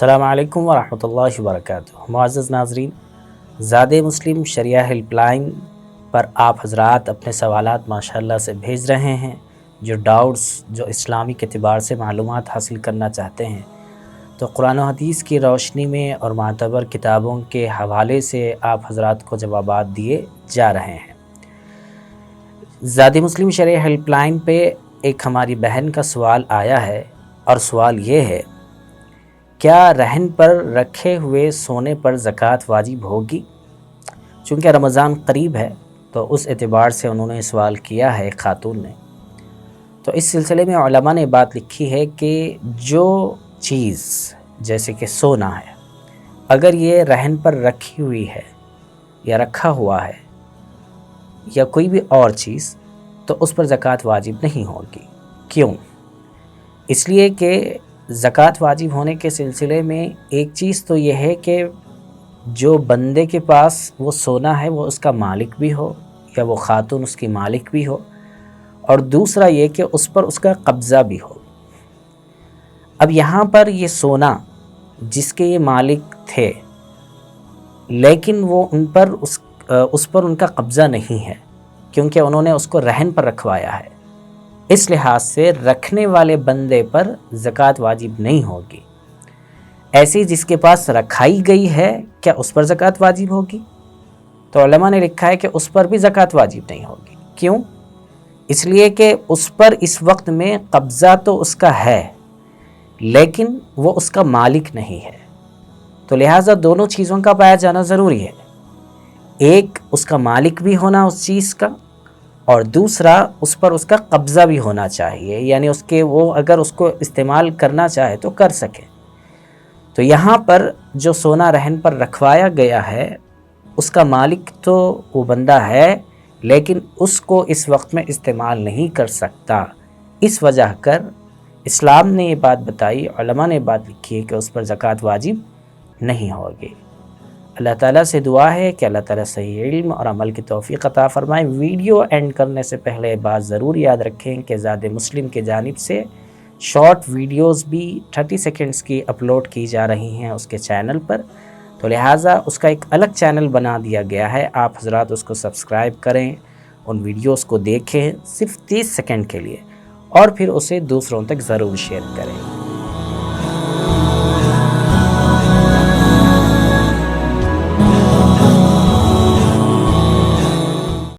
السلام علیکم ورحمۃ اللہ وبرکاتہ۔ معزز ناظرین، زاد مسلم شریعہ ہیلپ لائن پر آپ حضرات اپنے سوالات ماشاءاللہ سے بھیج رہے ہیں۔ جو ڈاؤٹس جو اسلامی کے اعتبار سے معلومات حاصل کرنا چاہتے ہیں تو قرآن و حدیث کی روشنی میں اور معتبر کتابوں کے حوالے سے آپ حضرات کو جوابات دیے جا رہے ہیں۔ زاد مسلم شریعہ ہیلپ لائن پہ ایک ہماری بہن کا سوال آیا ہے، اور سوال یہ ہے: کیا رہن پر رکھے ہوئے سونے پر زکوٰۃ واجب ہوگی؟ چونکہ رمضان قریب ہے تو اس اعتبار سے انہوں نے سوال کیا ہے خاتون نے۔ تو اس سلسلے میں علماء نے بات لکھی ہے کہ جو چیز جیسے کہ سونا ہے، اگر یہ رہن پر رکھی ہوئی ہے یا رکھا ہوا ہے یا کوئی بھی اور چیز، تو اس پر زکوٰۃ واجب نہیں ہوگی۔ کیوں؟ اس لیے کہ زکوٰۃ واجب ہونے کے سلسلے میں ایک چیز تو یہ ہے کہ جو بندے کے پاس وہ سونا ہے وہ اس کا مالک بھی ہو، یا وہ خاتون اس کی مالک بھی ہو، اور دوسرا یہ کہ اس پر اس کا قبضہ بھی ہو۔ اب یہاں پر یہ سونا جس کے یہ مالک تھے، لیکن وہ اس پر ان کا قبضہ نہیں ہے، کیونکہ انہوں نے اس کو رہن پر رکھوایا ہے۔ اس لحاظ سے رکھنے والے بندے پر زکوٰۃ واجب نہیں ہوگی۔ ایسی جس کے پاس رکھائی گئی ہے، کیا اس پر زکوٰۃ واجب ہوگی؟ تو علماء نے لکھا ہے کہ اس پر بھی زکوٰۃ واجب نہیں ہوگی۔ کیوں؟ اس لیے کہ اس پر اس وقت میں قبضہ تو اس کا ہے، لیکن وہ اس کا مالک نہیں ہے۔ تو لہٰذا دونوں چیزوں کا پایا جانا ضروری ہے۔ ایک اس کا مالک بھی ہونا اس چیز کا، اور دوسرا اس پر اس کا قبضہ بھی ہونا چاہیے، یعنی وہ اگر اس کو استعمال کرنا چاہے تو کر سکے۔ تو یہاں پر جو سونا رہن پر رکھوایا گیا ہے، اس کا مالک تو وہ بندہ ہے، لیکن اس کو اس وقت میں استعمال نہیں کر سکتا۔ اس وجہ کر اسلام نے یہ بات بتائی، علماء نے بات لکھی ہے کہ اس پر زکوٰۃ واجب نہیں ہوگی۔ اللہ تعالیٰ سے دعا ہے کہ اللہ تعالیٰ صحیح علم اور عمل کی توفیق عطا فرمائے۔ ویڈیو اینڈ کرنے سے پہلے بات ضرور یاد رکھیں کہ زاد مسلم کی جانب سے شارٹ ویڈیوز بھی 30 سیکنڈز کی اپلوڈ کی جا رہی ہیں اس کے چینل پر، تو لہٰذا اس کا ایک الگ چینل بنا دیا گیا ہے۔ آپ حضرات اس کو سبسکرائب کریں، ان ویڈیوز کو دیکھیں صرف 30 سیکنڈ کے لیے، اور پھر اسے دوسروں تک ضرور شیئر کریں۔